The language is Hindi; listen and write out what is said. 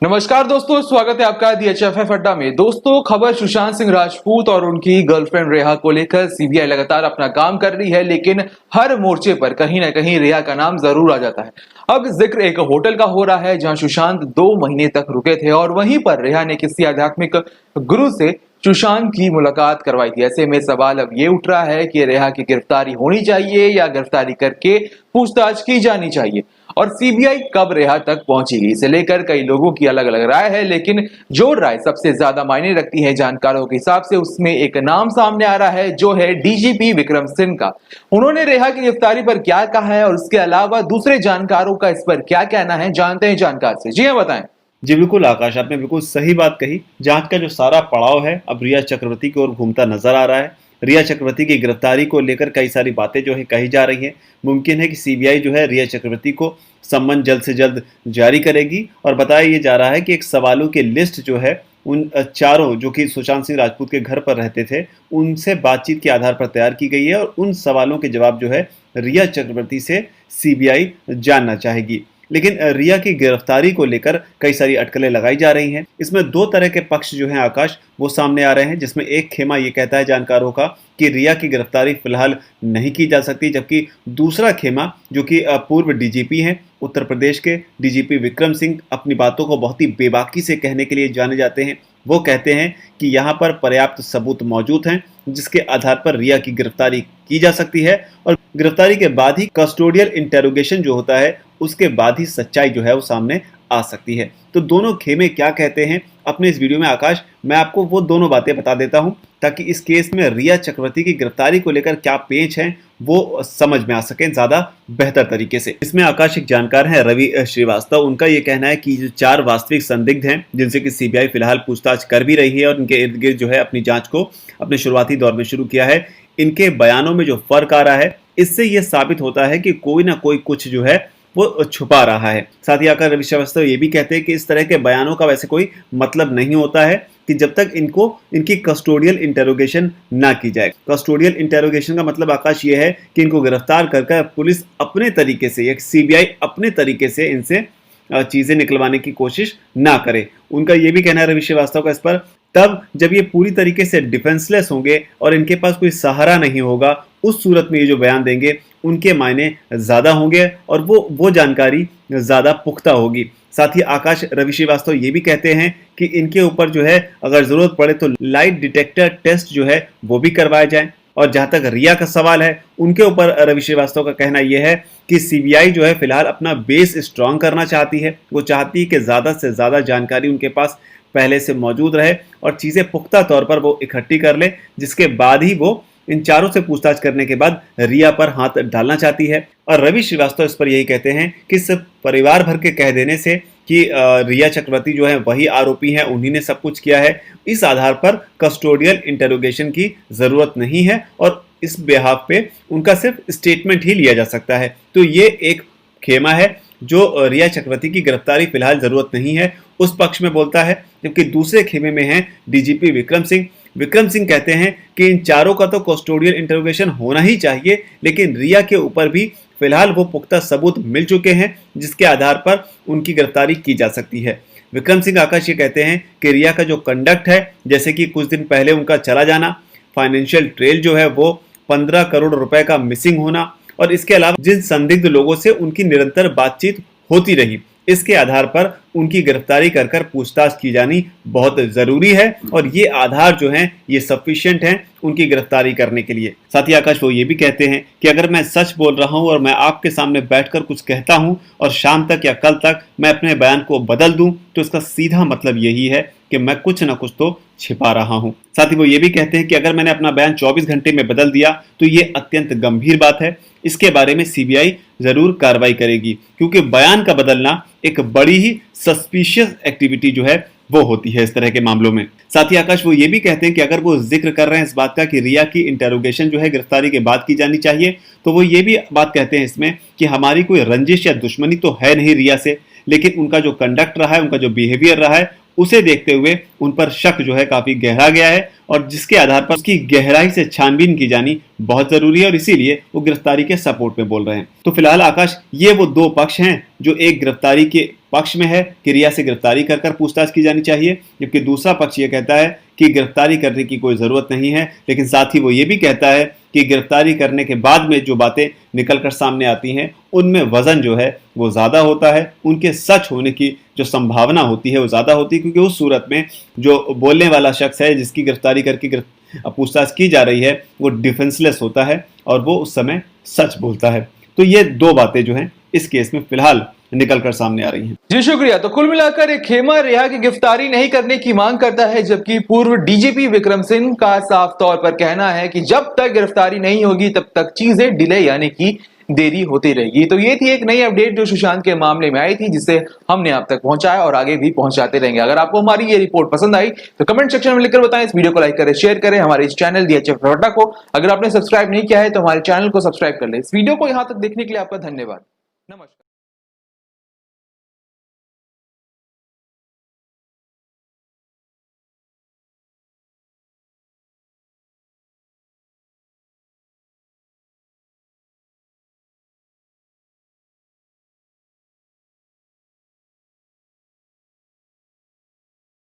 नमस्कार दोस्तों, स्वागत है आपका DHFF अड्डा में। दोस्तों, खबर सुशांत सिंह राजपूत और उनकी गर्लफ्रेंड रेहा को लेकर सीबीआई लगातार अपना काम कर रही है, लेकिन हर मोर्चे पर कहीं ना कहीं रेहा का नाम जरूर आ जाता है। अब जिक्र एक होटल का हो रहा है जहां सुशांत 2 महीने तक रुके थे और वहीं पर रेहा ने किसी आध्यात्मिक गुरु से सुशांत की मुलाकात करवाई थी। ऐसे में सवाल अब ये उठ रहा है कि रेहा की गिरफ्तारी होनी चाहिए या गिरफ्तारी करके पूछताछ की जानी चाहिए, और सीबीआई कब रेहा तक पहुंचेगी, इसे लेकर कई लोगों की अलग अलग राय है। लेकिन जो राय सबसे ज्यादा मायने रखती है जानकारों के हिसाब से, उसमें एक नाम सामने आ रहा है जो है डीजीपी विक्रम सिंह का। उन्होंने रेहा की गिरफ्तारी पर क्या कहा है और उसके अलावा दूसरे जानकारों का इस पर क्या कहना है, जानते हैं जानकार से। जी हाँ, बताएं। जी बिल्कुल आकाश, आपने बिल्कुल सही बात कही। जांच का जो सारा पड़ाव है अब रिया चक्रवर्ती की ओर घूमता नजर आ रहा है। रिया चक्रवर्ती की गिरफ्तारी को लेकर कई सारी बातें जो है कही जा रही हैं। मुमकिन है कि सीबीआई जो है रिया चक्रवर्ती को सम्मन जल्द से जल्द जारी करेगी। और बताया ये जा रहा है कि एक सवालों की लिस्ट जो है उन चारों जो कि सुशांत सिंह राजपूत के घर पर रहते थे उनसे बातचीत के आधार पर तैयार की गई है, और उन सवालों के जवाब जो है रिया चक्रवर्ती से सीबीआई जानना चाहेगी। लेकिन रिया की गिरफ्तारी को लेकर कई सारी अटकलें लगाई जा रही हैं। इसमें दो तरह के पक्ष जो हैं आकाश, वो सामने आ रहे हैं, जिसमें एक खेमा ये कहता है जानकारों का कि रिया की गिरफ्तारी फिलहाल नहीं की जा सकती, जबकि दूसरा खेमा जो कि पूर्व डीजीपी हैं, उत्तर प्रदेश के डीजीपी विक्रम सिंह अपनी बातों को बहुत ही बेबाकी से कहने के लिए जाने जाते हैं। वो कहते हैं कि यहाँ पर पर्याप्त सबूत मौजूद हैं जिसके आधार पर रिया की गिरफ्तारी की जा सकती है, और गिरफ्तारी के बाद ही कस्टोडियल इंटेरोगेशन जो होता है उसके बाद ही सच्चाई जो है वो सामने आ सकती है। तो दोनों खेमे क्या कहते हैं अपने इस वीडियो में आकाश, मैं आपको वो दोनों बातें बता देता हूं ताकि इस केस में रिया चक्रवर्ती की गिरफ्तारी को लेकर क्या पेच हैं वो समझ में आ सके ज्यादा बेहतर तरीके से। इसमें आकाश एक जानकार है रवि श्रीवास्तव, उनका ये कहना है कि जो 4 वास्तविक संदिग्ध हैं जिनसे कि सीबीआई फिलहाल पूछताछ कर भी रही है और इनके इर्द गिर्द जो है अपनी जांच को अपने शुरुआती दौर में शुरू किया है, इनके बयानों में जो फर्क आ रहा है इससे यह साबित होता है कि कोई ना कोई कुछ जो है वो छुपा रहा है। साथ ही आकर रवि श्रीवास्तव ये भी कहते हैं कि इस तरह के बयानों का वैसे कोई मतलब नहीं होता है कि जब तक इनकी कस्टोडियल इंटेरोगेशन ना की जाए। कस्टोडियल इंटेरोगेशन का मतलब आकाश ये है कि इनको गिरफ्तार कर पुलिस अपने तरीके से या सीबीआई अपने तरीके से इनसे चीजें निकलवाने की कोशिश ना करे। उनका ये भी कहना है रवि श्रीवास्तव का इस पर, तब जब ये पूरी तरीके से डिफेंसलेस होंगे और इनके पास कोई सहारा नहीं होगा, उस सूरत में ये जो बयान देंगे उनके मायने ज्यादा होंगे और वो जानकारी ज्यादा पुख्ता होगी। साथ ही आकाश रवि श्रीवास्तव ये भी कहते हैं कि इनके ऊपर जो है अगर जरूरत पड़े तो लाइट डिटेक्टर टेस्ट जो है वो भी करवाया जाए। और जहां तक रिया का सवाल है, उनके ऊपर रवि श्रीवास्तव का कहना यह है कि सीबीआई जो है फिलहाल अपना बेस स्ट्रांग करना चाहती है। वो चाहती है कि ज्यादा से ज्यादा जानकारी उनके पास पहले से मौजूद रहे और चीजें पुख्ता तौर पर वो इकट्ठी कर ले, जिसके बाद ही वो इन चारों से पूछताछ करने के बाद रिया पर हाथ डालना चाहती है। और रवि श्रीवास्तव इस पर यही कहते हैं कि इस परिवार भर के कह देने से कि रिया चक्रवर्ती जो है वही आरोपी हैं, उन्हीं ने सब कुछ किया है, इस आधार पर कस्टोडियल इंटेरोगेशन की जरूरत नहीं है और इस बिहाफ पे उनका सिर्फ स्टेटमेंट ही लिया जा सकता है। तो ये एक खेमा है जो रिया चक्रवर्ती की गिरफ्तारी फिलहाल जरूरत नहीं है उस पक्ष में बोलता है, जबकि दूसरे खेमे में है डीजीपी विक्रम सिंह। विक्रम सिंह कहते हैं कि इन चारों का तो कस्टोडियल इंटरोगेशन होना ही चाहिए, लेकिन रिया के ऊपर भी फिलहाल वो पुख्ता सबूत मिल चुके हैं जिसके आधार पर उनकी गिरफ्तारी की जा सकती है। विक्रम सिंह आकाश ये कहते हैं कि रिया का जो कंडक्ट है, जैसे कि कुछ दिन पहले उनका चला जाना, फाइनेंशियल ट्रेल जो है वो 15 करोड़ रुपए का मिसिंग होना, और इसके अलावा जिन संदिग्ध लोगों से उनकी निरंतर बातचीत होती रही, इसके आधार पर उनकी गिरफ्तारी कर पूछताछ की जानी बहुत जरूरी है और ये आधार जो हैं ये सफिशिएंट हैं उनकी गिरफ्तारी करने के लिए। साथ ही आकाश वो ये भी कहते हैं कि अगर मैं सच बोल रहा हूं और मैं आपके सामने बैठकर कुछ कहता हूं और शाम तक या कल तक मैं अपने बयान को बदल दूं, तो इसका सीधा मतलब यही है कि मैं कुछ ना कुछ तो छिपा रहा हूं। साथ ही वो ये भी कहते हैं कि अगर मैंने अपना बयान 24 घंटे में बदल दिया तो ये अत्यंत गंभीर बात है, इसके बारे में सीबीआई जरूर कार्रवाई करेगी, क्योंकि बयान का बदलना एक बड़ी ही सस्पिशियस एक्टिविटी जो है वो होती है इस तरह के मामलों में। साथ ही आकाश वो ये भी कहते हैं कि अगर वो जिक्र कर रहे हैं इस बात का कि रिया की इंटेरोगेशन जो है गिरफ्तारी के बाद की जानी चाहिए, तो वो ये भी बात कहते हैं इसमें कि हमारी कोई रंजिश या दुश्मनी तो है नहीं रिया से, लेकिन उनका जो कंडक्ट रहा है, उनका जो बिहेवियर रहा है, उसे देखते हुए उन पर शक जो है काफी गहरा गया है और जिसके आधार पर उसकी गहराई से छानबीन की जानी बहुत जरूरी है और इसीलिए वो गिरफ्तारी के सपोर्ट में बोल रहे हैं। तो फिलहाल आकाश, ये वो दो पक्ष हैं जो एक गिरफ्तारी के पक्ष में है कि रिया से गिरफ्तारी कर पूछताछ की जानी चाहिए, जबकि दूसरा पक्ष ये कहता है कि गिरफ्तारी करने की कोई जरूरत नहीं है, लेकिन साथ ही वो ये भी कहता है कि गिरफ्तारी करने के बाद में जो बातें निकलकर सामने आती हैं उनमें वजन जो है वो ज्यादा होता है, उनके सच होने की जो संभावना होती है वो ज्यादा होती है, क्योंकि उस सूरत में जो बोलने वाला शख्स है जिसकी गिरफ्तारी करके पूछताछ की जा रही है वो डिफेंसलेस होता है और वो उस समय सच बोलता है। तो ये दो बातें जो हैं इस केस में फिलहाल निकलकर सामने आ रही हैं। जी शुक्रिया। तो कुल मिलाकर एक खेमा रिया की गिरफ्तारी नहीं करने की मांग करता है, जबकि पूर्व डीजीपी विक्रम सिंह का साफ तौर पर कहना है कि जब तक गिरफ्तारी नहीं होगी तब तक चीजें डिले यानी कि देरी होती रहेगी। तो ये थी एक नई अपडेट जो सुशांत के मामले में आई थी, जिसे हमने आप तक पहुंचाया और आगे भी पहुंचाते रहेंगे। अगर आपको हमारी ये रिपोर्ट पसंद आई तो कमेंट सेक्शन में लिखकर बताएं। इस वीडियो को लाइक करें, शेयर करें। हमारे इस चैनल DHF अड्डा को अगर आपने सब्सक्राइब नहीं किया है तो हमारे चैनल को सब्सक्राइब कर ले। इस वीडियो को यहां तक देखने के लिए आपका धन्यवाद। नमस्कार।